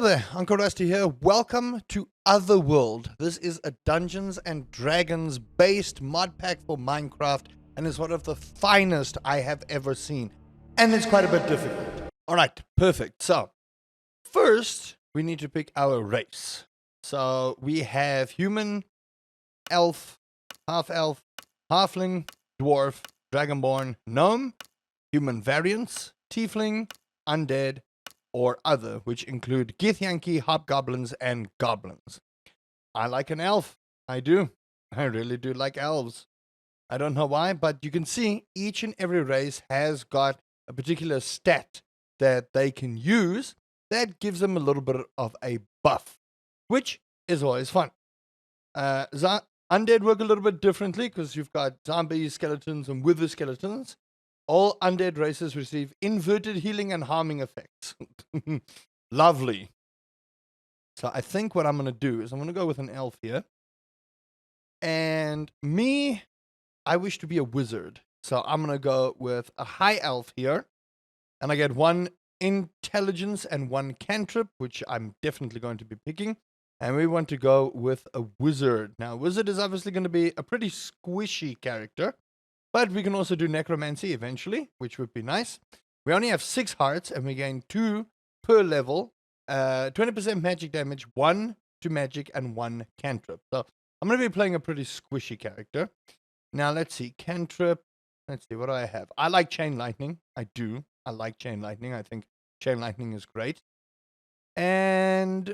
Hello there, Uncle Rusty here. Welcome to Otherworld. This is a Dungeons and Dragons based mod pack for Minecraft and is one of the finest I have ever seen. And it's quite a bit difficult. Alright, perfect. So, first we need to pick our race. So, we have human, elf, halfling, dwarf, dragonborn, gnome, human variants, tiefling, undead, or other, which include Githyanki, hobgoblins, and goblins. I like an elf. I do. I really do like elves. I don't know why, but you can see each and every race has got a particular stat that they can use that gives them a little bit of a buff, which is always fun. Undead work a little bit differently because you've got zombies, skeletons, and wither skeletons. All undead races receive inverted healing and harming effects. Lovely. So I think what I'm going to do is I'm going to go with an elf here. And me, I wish to be a wizard. So I'm going to go with a high elf here. And I get 1 intelligence and 1 cantrip, which I'm definitely going to be picking. And we want to go with a wizard. Now, wizard is obviously going to be a pretty squishy character. But we can also do necromancy eventually, which would be nice. We only have 6 hearts, and we gain 2 per level. 20% magic damage, 1 to magic, and 1 cantrip. So I'm going to be playing a pretty squishy character. Now, let's see. Cantrip. Let's see. What do I have? I like chain lightning. I do. I like chain lightning. I think chain lightning is great. And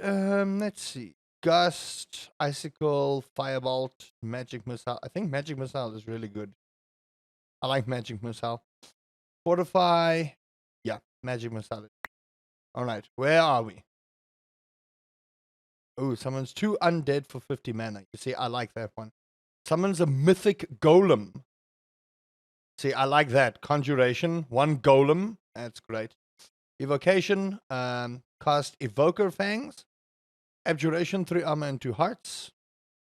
let's see. Gust, icicle, firebolt, magic missile. I think magic missile is really good. I like magic missile. Fortify. Yeah, magic missile. Alright, where are we? Oh, someone's 2 undead for 50 mana. You see, I like that one. Someone's a mythic golem. See, I like that. Conjuration, 1 golem. That's great. Evocation, cast Evoker Fangs. Abjuration, 3 armor and 2 hearts.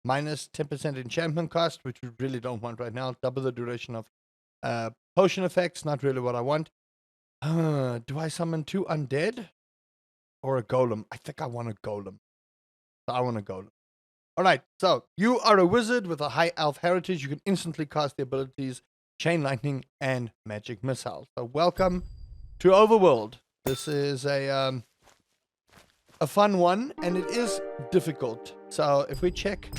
Minus 10% enchantment cost, which we really don't want right now. Double the duration of potion effects, not really what I want. Do I summon 2 undead? Or a golem? I think I want a golem. So I want a golem. Alright, so you are a wizard with a high elf heritage. You can instantly cast the abilities Chain Lightning and Magic Missile. So welcome to Overworld. This is a fun one, and it is difficult. So if we check,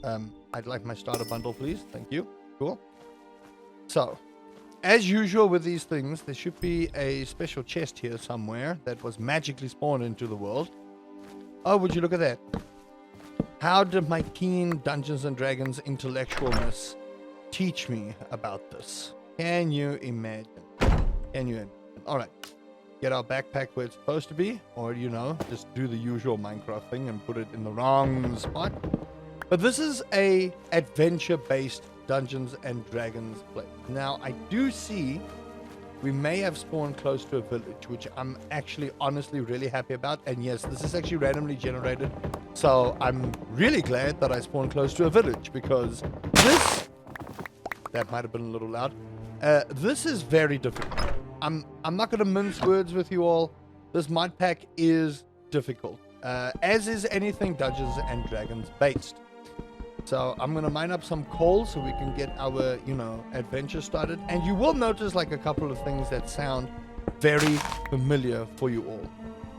I'd like my starter bundle, please. Thank you. Cool. So, as usual with these things, there should be a special chest here somewhere that was magically spawned into the world. Oh, would you look at that? How did my keen Dungeons and Dragons intellectualness teach me about this? Can you imagine? Can you imagine? Alright. Get our backpack where it's supposed to be. Or, you know, just do the usual Minecraft thing and put it in the wrong spot. But this is a adventure-based Dungeons and Dragons play. Now, I do see we may have spawned close to a village, which I'm actually honestly really happy about. And yes, this is actually randomly generated. So I'm really glad that I spawned close to a village because this, that might have been a little loud. This is very difficult. I'm not going to mince words with you all. This mod pack is difficult, as is anything Dungeons and Dragons based. So I'm going to mine up some coal so we can get our, you know, adventure started. And you will notice like a couple of things that sound very familiar for you all.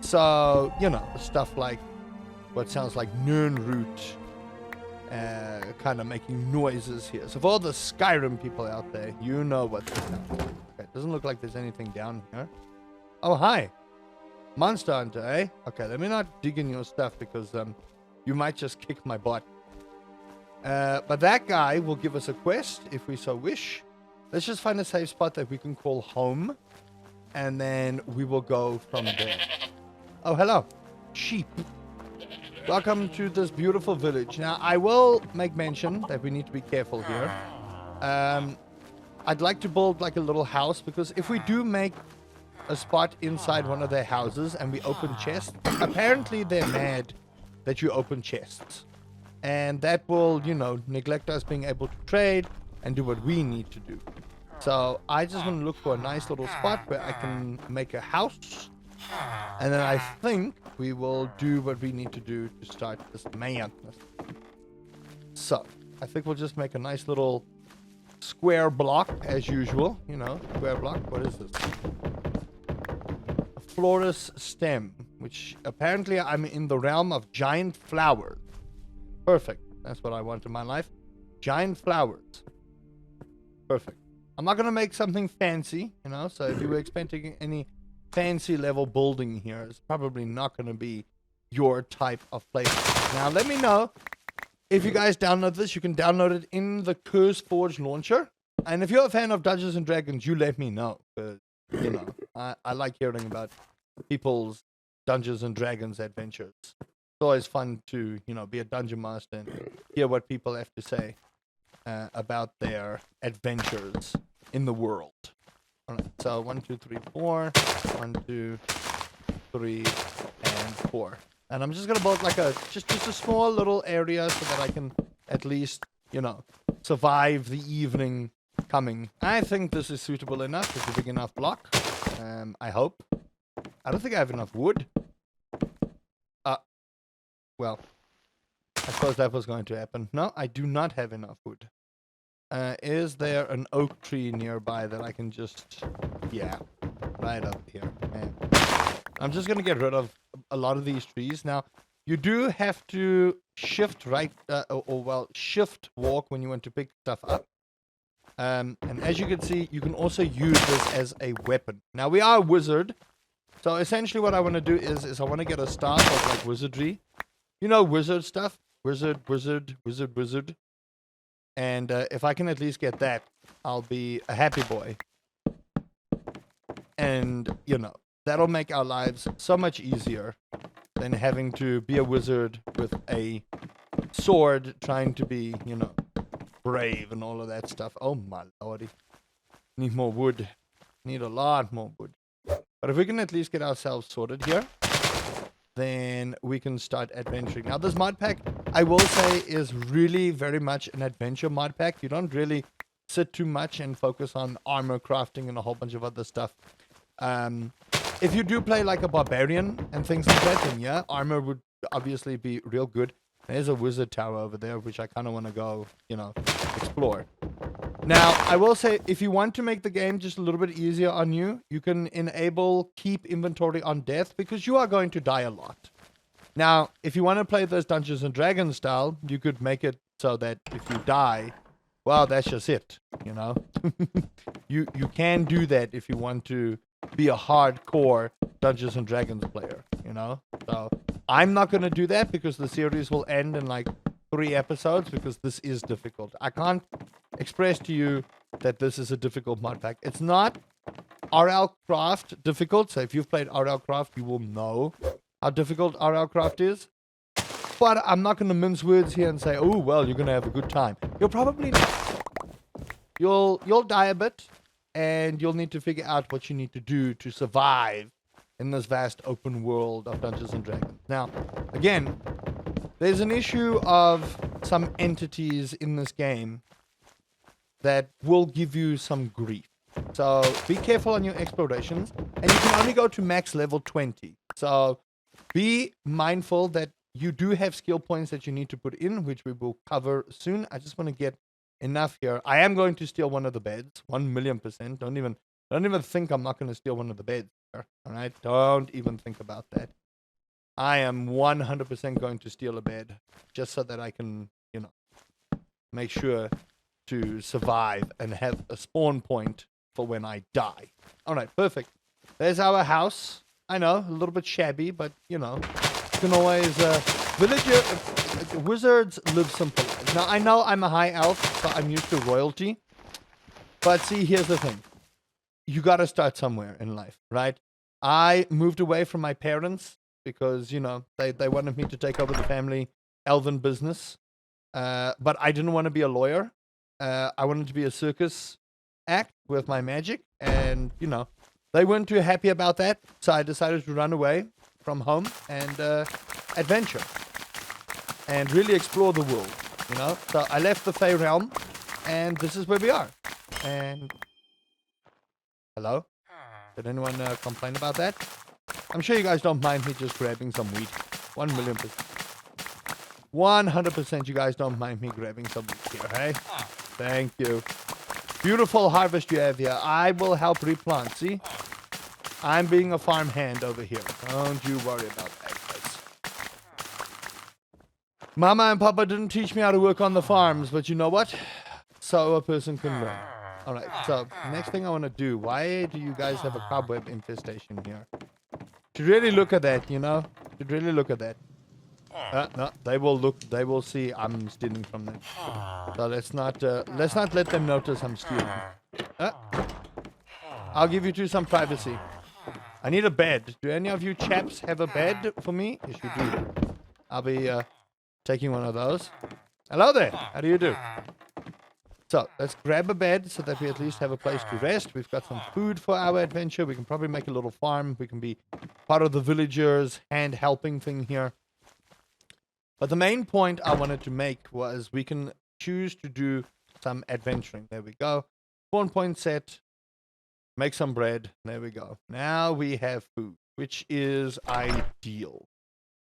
So, you know, stuff like what sounds like Nirnroot, kind of making noises here. So for all the Skyrim people out there, you know what this sounds like. Okay, it doesn't look like there's anything down here. Oh, hi. Monster Hunter, eh? Okay, let me not dig in your stuff because you might just kick my butt. But that guy will give us a quest if we so wish. Let's just find a safe spot that we can call home. And then we will go from there. Oh, hello. Sheep. Welcome to this beautiful village. Now, I will make mention that we need to be careful here. I'd like to build like a little house because if we do make a spot inside one of their houses and we open chests, apparently they're mad that you open chests. And that will, you know, neglect us being able to trade and do what we need to do. So I just want to look for a nice little spot where I can make a house And then I think we will do what we need to do to start this madness. So, I think we'll just make a nice little square block as usual. You know, square block. What is this? A florist stem, which apparently I'm in the realm of giant flowers. Perfect. That's what I want in my life. Giant flowers. Perfect. I'm not going to make something fancy, you know, so if you were expecting any fancy level building here, it's probably not going to be your type of place. Now, let me know if you guys download this. You can download it in the CurseForge launcher. And if you're a fan of Dungeons and Dragons, you let me know. Because, you know, I like hearing about people's Dungeons and Dragons adventures. It's always fun to, you know, be a dungeon master and hear what people have to say about their adventures in the world. All right, so 1, 2, 3, 4. 1, 2, 3, and 4. And I'm just gonna build like a just a small little area so that I can at least, you know, survive the evening coming. I think this is suitable enough. It's a big enough block. I hope. I don't think I have enough wood. Well, I suppose that was going to happen. No, I do not have enough wood. Is there an oak tree nearby that I can just... Yeah, right up here. Man. I'm just going to get rid of a lot of these trees. Now, you do have to shift right, shift walk when you want to pick stuff up. And as you can see, you can also use this as a weapon. Now, we are a wizard. So, essentially what I want to do is I want to get a staff of, like, wizardry. You know, wizard stuff. Wizard. And if I can at least get that, I'll be a happy boy. And, you know, that'll make our lives so much easier than having to be a wizard with a sword trying to be, you know, brave and all of that stuff. Oh, my lordy. Need more wood. Need a lot more wood. But if we can at least get ourselves sorted here, then we can start adventuring. Now, this mod pack, I will say, is really very much an adventure mod pack. You don't really sit too much and focus on armor crafting and a whole bunch of other stuff. If you do play like a barbarian and things like that, then yeah, armor would obviously be real good. There's a wizard tower over there, which I kind of want to go, you know, explore. Now, I will say, if you want to make the game just a little bit easier on you, you can enable keep inventory on death, because you are going to die a lot. Now, if you want to play this Dungeons and Dragons style, you could make it so that if you die, well, that's just it, you know? You can do that if you want to be a hardcore Dungeons and Dragons player, you know? So, I'm not going to do that because the series will end in like 3 episodes, because this is difficult. I can't express to you that this is a difficult mod pack. It's not RL Craft difficult, so if you've played RL Craft, you will know how difficult RL Craft is. But I'm not going to mince words here and say, oh, well, you're going to have a good time. You'll probably not. You'll die a bit, and you'll need to figure out what you need to do to survive in this vast open world of Dungeons and Dragons. Now, again, there's an issue of some entities in this game that will give you some grief. So be careful on your explorations, and you can only go to max level 20. So be mindful that you do have skill points that you need to put in, which we will cover soon. I just want to get enough here. I am going to steal one of the beds, 1,000,000%. Don't even think I'm not going to steal one of the beds here. All right, don't even think about that. I am 100% going to steal a bed just so that I can, you know, make sure to survive and have a spawn point for when I die. All right, perfect. There's our house. I know, a little bit shabby, but, you know, you can always... wizards live simple lives. Now, I know I'm a high elf, so I'm used to royalty. But see, here's the thing. You got to start somewhere in life, right? I moved away from my parents because, you know, they wanted me to take over the family elven business. But I didn't want to be a lawyer. I wanted to be a circus act with my magic. And, you know, they weren't too happy about that. So I decided to run away from home and adventure. And really explore the world, you know. So I left the Fey realm. And this is where we are. And... Hello? Did anyone complain about that? I'm sure you guys don't mind me just grabbing some wheat. 1,000,000%. 100% you guys don't mind me grabbing some wheat here, hey? Thank you. Beautiful harvest you have here. I will help replant, see? I'm being a farm hand over here. Don't you worry about that, guys. Mama and Papa didn't teach me how to work on the farms, but you know what? So a person can learn. Alright, so next thing I want to do, why do you guys have a cobweb infestation here? Should really look at that, you know? Should really look at that. No, they will see I'm stealing from them. So let's not let them notice I'm stealing. I'll give you two some privacy. I need a bed. Do any of you chaps have a bed for me? Yes, you do. I'll be taking one of those. Hello there. How do you do? So let's grab a bed so that we at least have a place to rest. We've got some food for our adventure. We can probably make a little farm. We can be part of the villagers' hand helping thing here. But the main point I wanted to make was we can choose to do some adventuring. There we go. Spawn point set. Make some bread. There we go. Now we have food, which is ideal.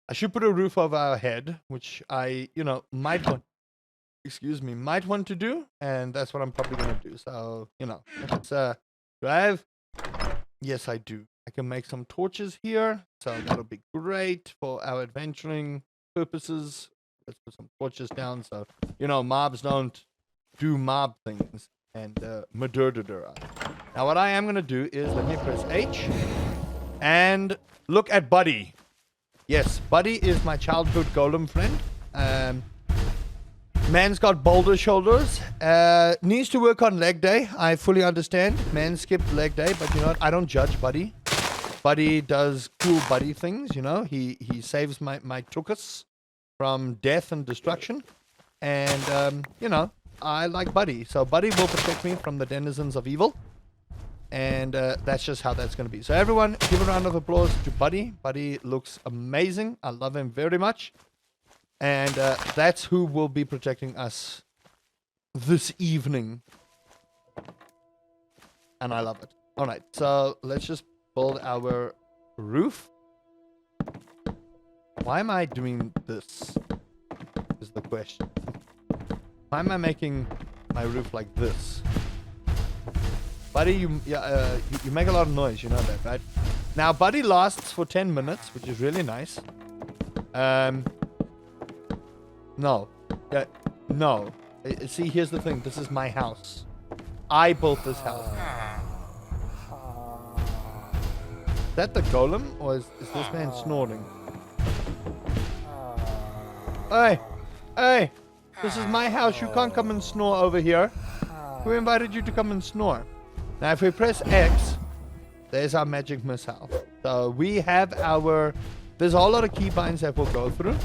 I should put a roof over our head, which I, might want to do. And that's what I'm probably going to do. So, let's, do I have? Yes, I do. I can make some torches here. So that'll be great for our adventuring purposes. Let's put some torches down so mobs don't do mob things and murder. Now what I am gonna do is let me press H and look at Buddy. Yes, Buddy is my childhood golem friend. Man's got boulder shoulders. Needs to work on leg day. I fully understand. Man skipped leg day, but you know what? I don't judge Buddy. Buddy does cool Buddy things, He saves my Tukas from death and destruction. And, I like Buddy. So Buddy will protect me from the denizens of evil. And that's just how that's going to be. So everyone, give a round of applause to Buddy. Buddy looks amazing. I love him very much. And that's who will be protecting us this evening. And I love it. All right, so let's just build our roof. Why am I doing this? Is the question. Why am I making my roof like this? Buddy, you make a lot of noise, you know that, right? Now, Buddy lasts for 10 minutes, which is really nice. No. Yeah, no. See, here's the thing. This is my house. I built this house. Is that the golem, or is this man snoring? Hey! Hey! This is my house. You can't come and snore over here. Who invited you to come and snore? Now, if we press X, there's our magic missile. So we have our... There's a whole lot of keybinds that we'll go through.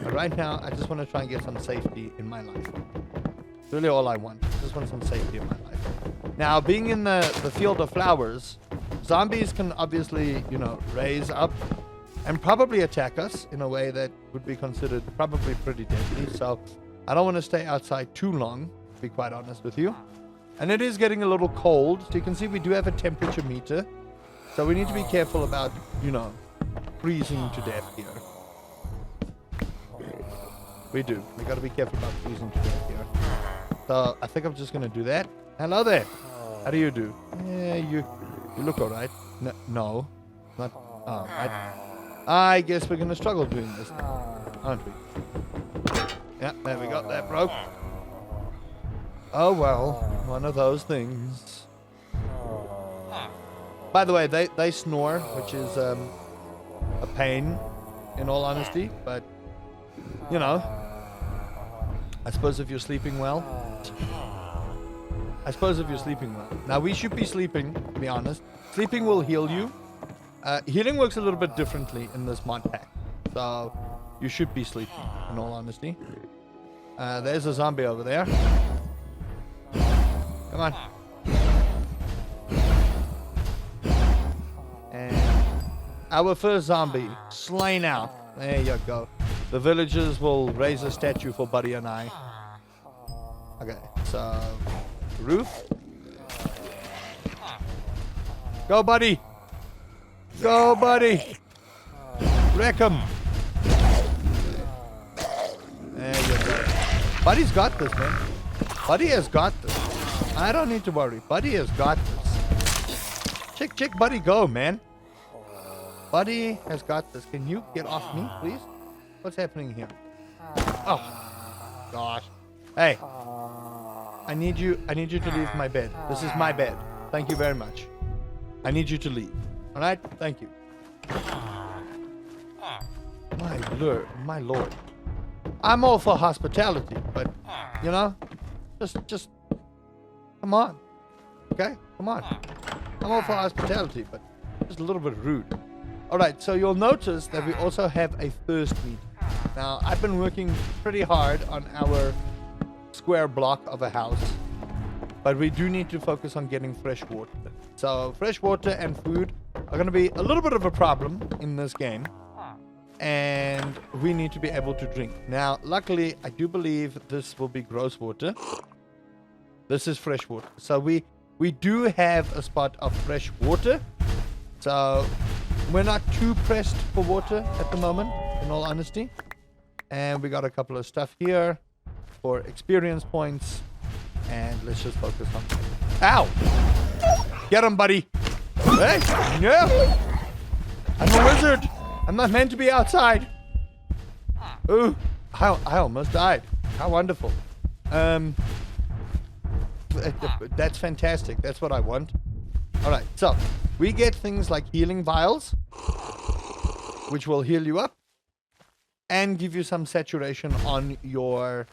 But right now, I just want to try and get some safety in my life. That's really all I want. I just want some safety in my life. Now, being in the field of flowers, zombies can obviously, raise up and probably attack us in a way that would be considered probably pretty deadly. So I don't want to stay outside too long, to be quite honest with you. And it is getting a little cold. So you can see we do have a temperature meter. So we need to be careful about, freezing to death here. We do. We got to be careful about freezing to death here. So I think I'm just going to do that. Hello there. How do you do? Yeah, you look all right. No. Not... Oh, I guess we're going to struggle doing this, aren't we? Yeah, there we go. That broke. Oh, well. One of those things. By the way, they snore, which is a pain, in all honesty. But, I suppose if you're sleeping well. Now, we should be sleeping, to be honest. Sleeping will heal you. Healing works a little bit differently in this mod pack. So, you should be sleeping, in all honesty. There's a zombie over there. Come on. And our first zombie, slain out. There you go. The villagers will raise a statue for Buddy and I. Okay, so... Roof. Go, Buddy! Go, buddy. Wreck him. There you go. Buddy's got this, man. Buddy has got this. I don't need to worry. Buddy has got this. Chick, buddy, go, man. Buddy has got this. Can you get off me, please? What's happening here? Oh, gosh. Hey, I need you to leave my bed. This is my bed. Thank you very much. I need you to leave. All right? Thank you. My lord. I'm all for hospitality, but you know, just come on. Okay? Come on. I'm all for hospitality, but just a little bit rude. All right, so you'll notice that we also have a thirst meter. Now, I've been working pretty hard on our square block of a house, but we do need to focus on getting fresh water. So fresh water and food are going to be a little bit of a problem in this game, and we need to be able to drink. Now, luckily, I do believe this will be gross water. This is fresh water. So we do have a spot of fresh water. So we're not too pressed for water at the moment, in all honesty. And we got a couple of stuff here for experience points. And let's just focus on... Ow! Get him, buddy! Hey! No! I'm a wizard! I'm not meant to be outside! Ooh! I almost died. How wonderful. That's fantastic. That's what I want. Alright, so we get things like healing vials, which will heal you up and give you some saturation on your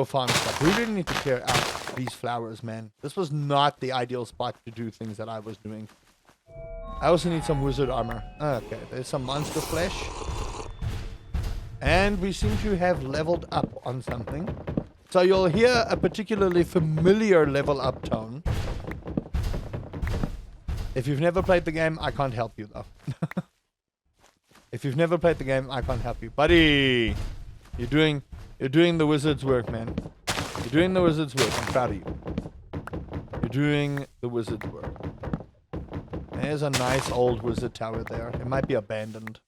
farm stuff. We really need to clear out these flowers, man. This was not the ideal spot to do things that I was doing. I also need some wizard armor. Okay, there's some monster flesh. And we seem to have leveled up on something. So you'll hear a particularly familiar level up tone. If you've never played the game, I can't help you though. If you've never played the game, I can't help you. Buddy! You're doing the wizard's work, man. You're doing the wizard's work. I'm proud of you. You're doing the wizard's work. There's a nice old wizard tower there. It might be abandoned.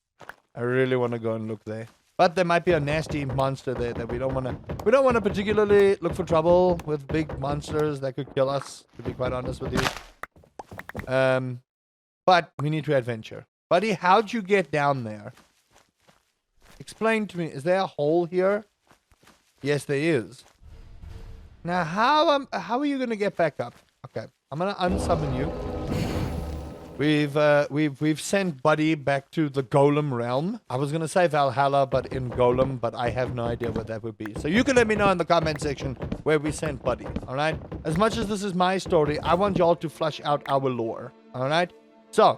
I really want to go and look there. But there might be a nasty monster there that we don't want to particularly look for trouble with big monsters that could kill us, to be quite honest with you. But we need to adventure. Buddy, how'd you get down there? Explain to me. Is there a hole here? Yes, there is. Now, how are you gonna get back up? Okay, I'm gonna unsummon you. We've sent Buddy back to the Golem realm. I was gonna say Valhalla, but in Golem, but I have no idea what that would be. So you can let me know in the comment section where we sent Buddy. All right. As much as this is my story, I want y'all to flush out our lore. All right. So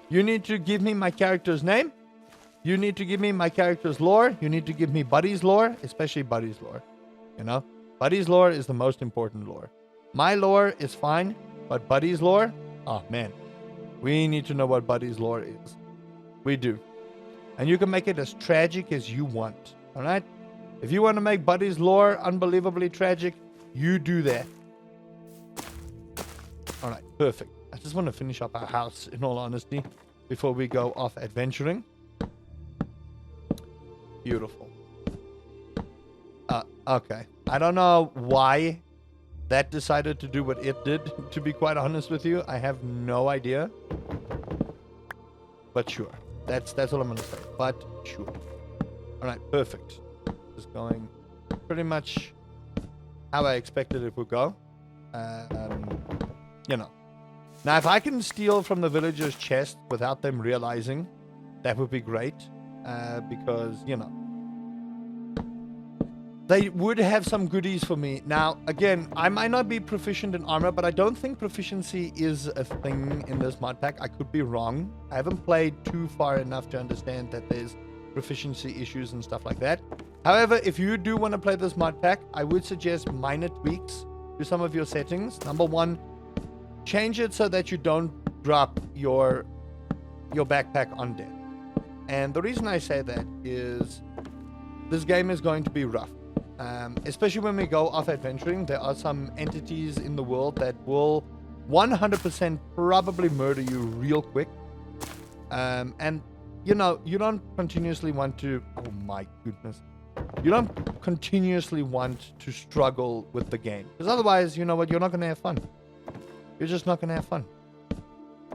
you need to give me my character's name. You need to give me my character's lore. You need to give me Buddy's lore, especially Buddy's lore. You know, Buddy's lore is the most important lore. My lore is fine, but Buddy's lore, oh man. We need to know what Buddy's lore is. We do. And you can make it as tragic as you want. Alright? If you want to make Buddy's lore unbelievably tragic, you do that. Alright, perfect. I just want to finish up our house, in all honesty, before we go off adventuring. Beautiful. Okay. I don't know why that decided to do what it did, to be quite honest with you. I have no idea. But sure. That's all I'm going to say. But sure. Alright, perfect. Just going pretty much how I expected it would go. You know. Now, if I can steal from the villagers' chest without them realizing, that would be great. Because, you know, they would have some goodies for me. Now, again, I might not be proficient in armor, but I don't think proficiency is a thing in this mod pack. I could be wrong. I haven't played too far enough to understand that there's proficiency issues and stuff like that. However, if you do want to play this mod pack, I would suggest minor tweaks to some of your settings. Number one, change it so that you don't drop your backpack on death. And the reason I say that is this game is going to be rough. Especially when we go off adventuring, there are some entities in the world that will 100% probably murder you real quick. And you know, you don't continuously want to. Oh my goodness. You don't continuously want to struggle with the game, because otherwise, you know what, you're not going to have fun. You're just not going to have fun.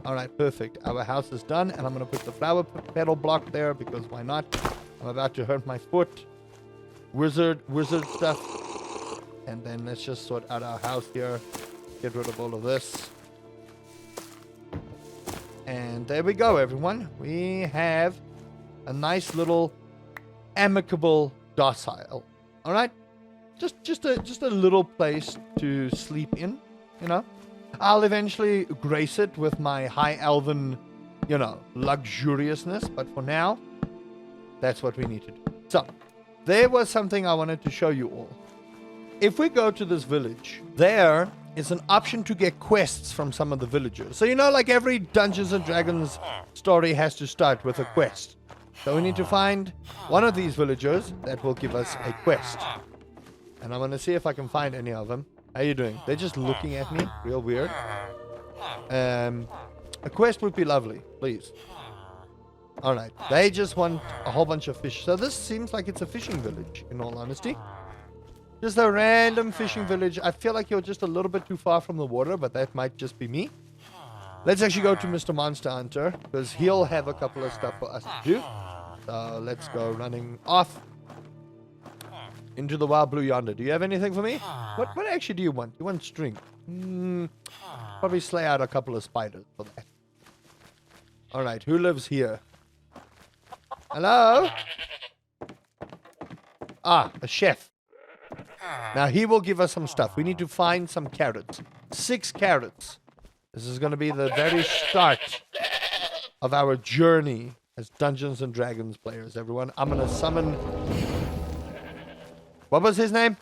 All right, perfect. Our house is done, and I'm going to put the flower petal block there, because why not? I'm about to hurt my foot. Wizard stuff. And then let's just sort out our house here. Get rid of all of this. And there we go, everyone. We have a nice little amicable docile. All right, just a little place to sleep in. You know, I'll eventually grace it with my high elven, you know, luxuriousness. But for now, that's what we need to do. So, there was something I wanted to show you all. If we go to this village, there is an option to get quests from some of the villagers. So, you know, like every Dungeons and Dragons story has to start with a quest. So we need to find one of these villagers that will give us a quest. And I'm going to see if I can find any of them. How you doing? They're just looking at me. Real weird. A quest would be lovely, please. Alright. They just want a whole bunch of fish. So this seems like it's a fishing village, in all honesty. Just a random fishing village. I feel like you're just a little bit too far from the water, but that might just be me. Let's actually go to Mr. Monster Hunter, because he'll have a couple of stuff for us to do. So let's go running off into the wild blue yonder. Do you have anything for me? What actually do you want? You want string? Probably slay out a couple of spiders for that. Alright, who lives here? Hello? Ah, a chef. Now he will give us some stuff. We need to find some carrots. 6 carrots. This is going to be the very start of our journey as Dungeons and Dragons players, everyone. I'm going to summon... What was his name?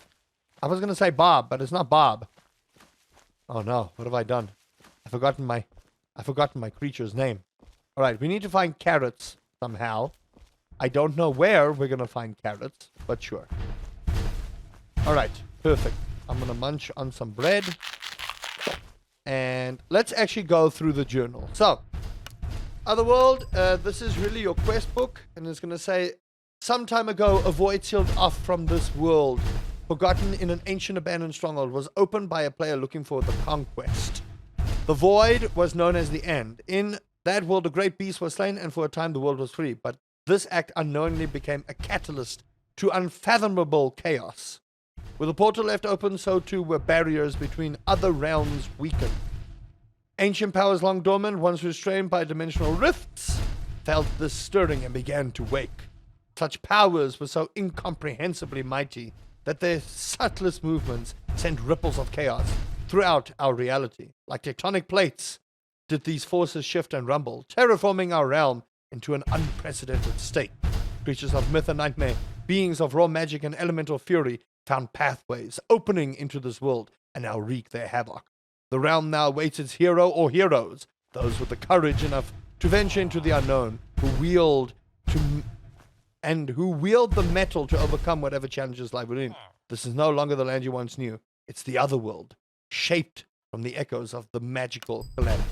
I was going to say Bob, but it's not Bob. Oh no, what have I done? I've forgotten my creature's name. Alright, we need to find carrots somehow. I don't know where we're going to find carrots, but sure. Alright, perfect. I'm going to munch on some bread. And let's actually go through the journal. So, Otherworld, this is really your quest book, and it's going to say, some time ago, a void sealed off from this world, forgotten in an ancient abandoned stronghold, was opened by a player looking for the conquest. The void was known as the end. In that world, a great beast was slain, and for a time the world was free. But this act unknowingly became a catalyst to unfathomable chaos. With the portal left open, so too were barriers between other realms weakened. Ancient powers long dormant, once restrained by dimensional rifts, felt this stirring and began to wake. Such powers were so incomprehensibly mighty that their subtlest movements sent ripples of chaos throughout our reality. Like tectonic plates did these forces shift and rumble, terraforming our realm into an unprecedented state. Creatures of myth and nightmare, beings of raw magic and elemental fury, found pathways opening into this world and now wreak their havoc. The realm now awaits its hero or heroes, those with the courage enough to venture into the unknown, who wield the metal to overcome whatever challenges lie within. This is no longer the land you once knew. It's the Otherworld, shaped from the echoes of the magical calamity.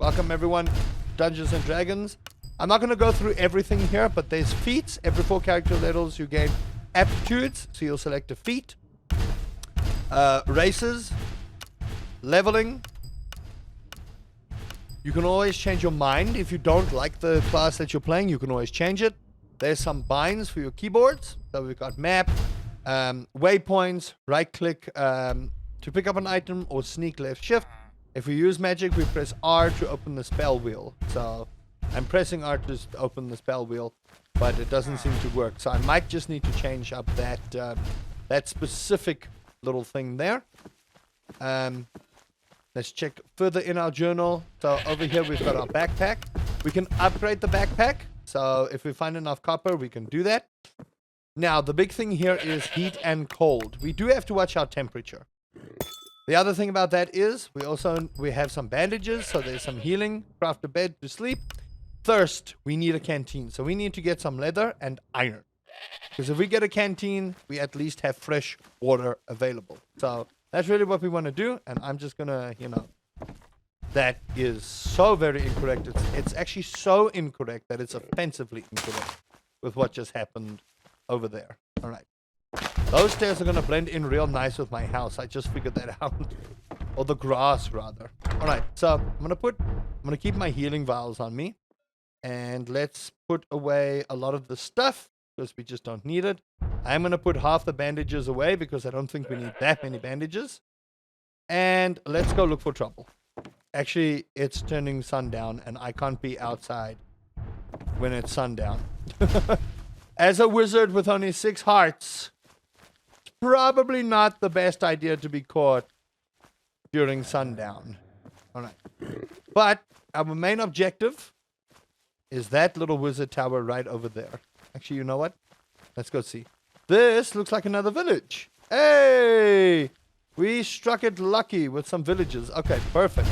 Welcome everyone, Dungeons and Dragons. I'm not going to go through everything here, but there's feats. Every 4 character levels you gain aptitudes, so you'll select a feat. Races. Leveling. You can always change your mind. If you don't like the class that you're playing, you can always change it. There's some binds for your keyboards. So we've got map, waypoints, right click to pick up an item, or sneak left shift. If we use magic, we press R to open the spell wheel. So I'm pressing R to open the spell wheel, but it doesn't seem to work. So I might just need to change up that specific little thing there. Let's check further in our journal. So over here we've got our backpack. We can upgrade the backpack. So if we find enough copper, we can do that. Now, the big thing here is heat and cold. We do have to watch our temperature. The other thing about that is we have some bandages, so there's some healing. Craft a bed to sleep. Thirst, we need a canteen. So we need to get some leather and iron. Because if we get a canteen, we at least have fresh water available. So that's really what we want to do. And I'm just going to, That is so very incorrect. It's actually so incorrect that it's offensively incorrect with what just happened over there. All right. Those stairs are going to blend in real nice with my house. I just figured that out. Or the grass, rather. All right. So I'm going to keep my healing vials on me. And let's put away a lot of the stuff because we just don't need it. I'm going to put half the bandages away because I don't think we need that many bandages. And let's go look for trouble. Actually, it's turning sundown, and I can't be outside when it's sundown. As a wizard with only 6 hearts, it's probably not the best idea to be caught during sundown. All right. But our main objective is that little wizard tower right over there. Actually, you know what? Let's go see. This looks like another village. Hey! We struck it lucky with some villages. Okay, perfect.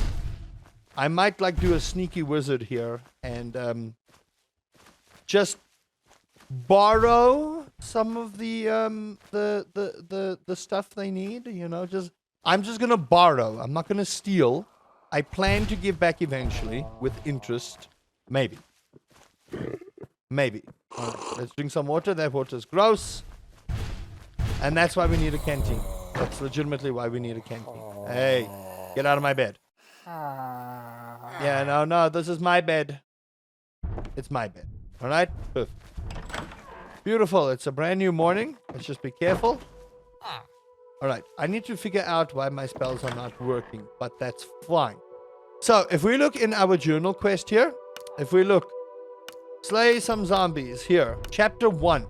I might like do a sneaky wizard here and just borrow some of the stuff they need, you know, I'm just gonna borrow. I'm not gonna steal. I plan to give back eventually with interest. Maybe. Maybe. Let's drink some water. That water's gross. And that's why we need a canteen. That's legitimately why we need a canteen. Hey, get out of my bed. Yeah, no, this is my bed. It's my bed. All right? Perfect. Beautiful. It's a brand new morning. Let's just be careful. All right. I need to figure out why my spells are not working, but that's fine. So, if we look in our journal quest here, if we look, slay some zombies here. Chapter 1.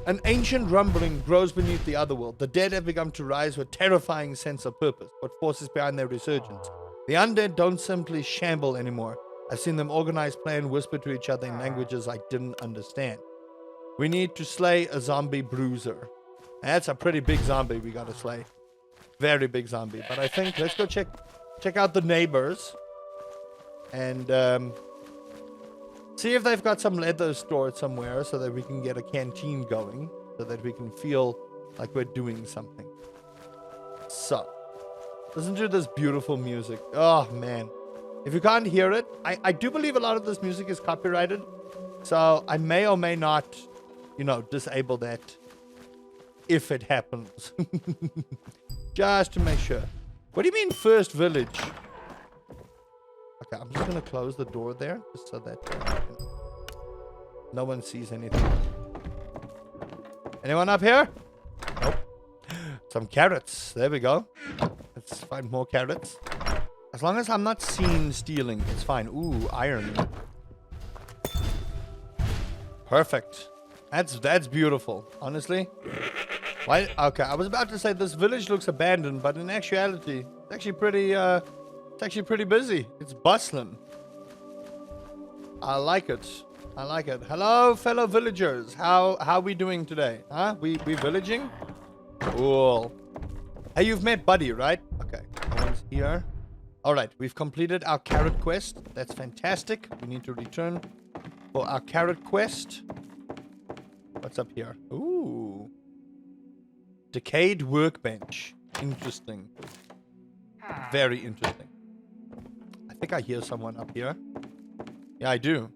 An ancient rumbling grows beneath the Otherworld. The dead have begun to rise with terrifying sense of purpose. What forces behind their resurgence? The undead don't simply shamble anymore. I've seen them organize, play, and whisper to each other in languages I didn't understand. We need to slay a zombie bruiser. That's a pretty big zombie we gotta slay. Very big zombie. But I think let's go check out the neighbors and see if they've got some leather stored somewhere so that we can get a canteen going, so that we can feel like we're doing something. So, listen to this beautiful music. Oh, man. If you can't hear it, I do believe a lot of this music is copyrighted. So, I may or may not, you know, disable that if it happens. Just to make sure. What do you mean first village? Okay, I'm just going to close the door there, just so that no one sees anything. Anyone up here? Nope. Some carrots. There we go. Let's find more carrots. As long as I'm not seen stealing, it's fine. Ooh, iron. Perfect. That's beautiful. Honestly. Why? Okay, I was about to say this village looks abandoned, but in actuality, it's actually pretty busy. It's bustling. I like it. I like it. Hello, fellow villagers. How we doing today? Huh? We villaging? Cool. Hey, you've met Buddy, right? Okay. No one's here. Alright, we've completed our carrot quest. That's fantastic. We need to return for our carrot quest. What's up here? Ooh. Decayed workbench. Interesting. Very interesting. I think I hear someone up here. Yeah, I do.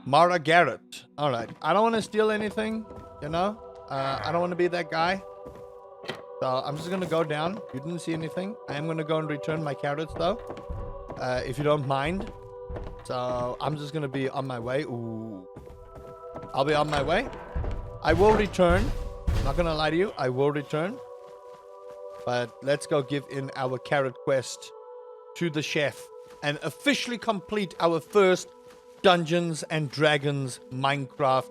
Mara Garrett. Alright. I don't want to steal anything, you know? I don't want to be that guy. So I'm just going to go down. You didn't see anything. I am going to go and return my carrots, though. If you don't mind. So I'm just going to be on my way. Ooh. I'll be on my way. I will return. Not going to lie to you. I will return. But let's go give in our carrot quest to the chef and officially complete our first Dungeons and Dragons Minecraft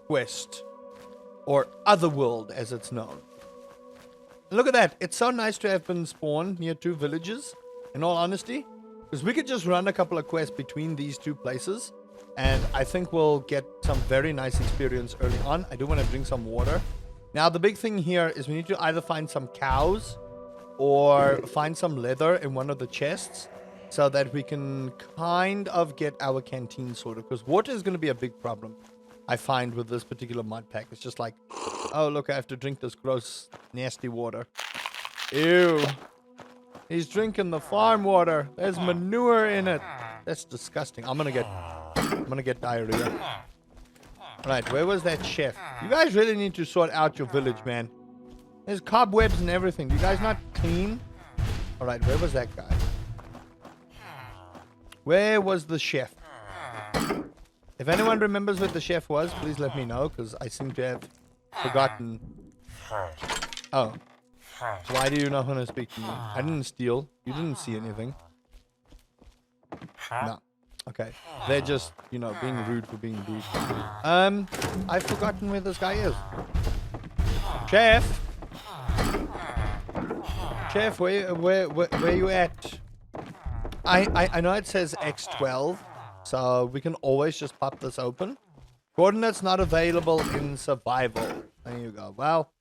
quest, or Otherworld as it's known. Look at that. It's so nice to have been spawned near 2 villages, in all honesty, because we could just run a couple of quests between these 2 places, and I think we'll get some very nice experience early on. I do want to drink some water. Now, the big thing here is we need to either find some cows or find some leather in one of the chests so that we can kind of get our canteen sorted, because water is going to be a big problem, I find, with this particular mod pack. It's just like, oh, look, I have to drink this gross, nasty water. Ew. He's drinking the farm water. There's manure in it. That's disgusting. I'm gonna get diarrhea. Right, where was that chef? You guys really need to sort out your village, man. There's cobwebs and everything. You guys not clean? Alright, where was that guy? Where was the chef? If anyone remembers where the chef was, please let me know, because I seem to have forgotten. Oh. Why do you not want to speak to me? I didn't steal. You didn't see anything. No. Okay. They're just, you know, being rude for being rude. I've forgotten where this guy is. Chef? Chef, where you at? I know it says X12, so we can always just pop this open. Coordinates not available in survival. There you go. Well,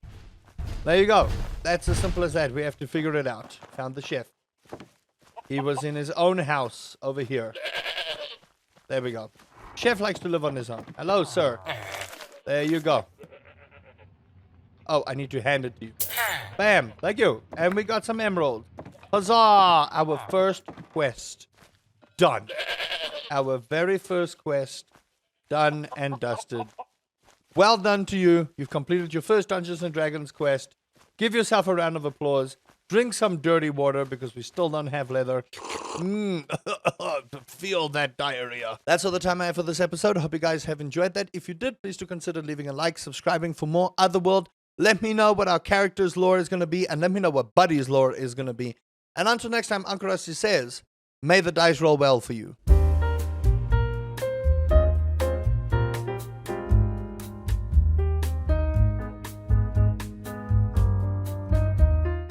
there you go. That's as simple as that. We have to figure it out. Found the chef. He was in his own house over here. There we go. Chef likes to live on his own. Hello, sir. There you go. Oh, I need to hand it to you. Bam. Thank you. And we got some emerald. Huzzah! Our first quest. Done. Our very first quest. Done and dusted. Well done to you. You've completed your first Dungeons and Dragons quest. Give yourself a round of applause. Drink some dirty water because we still don't have leather. Feel that diarrhea. That's all the time I have for this episode. I hope you guys have enjoyed that. If you did, please do consider leaving a like, subscribing for more Otherworld. Let me know what our character's lore is going to be, and let me know what Buddy's lore is going to be. And until next time, Uncle Rusty says, may the dice roll well for you.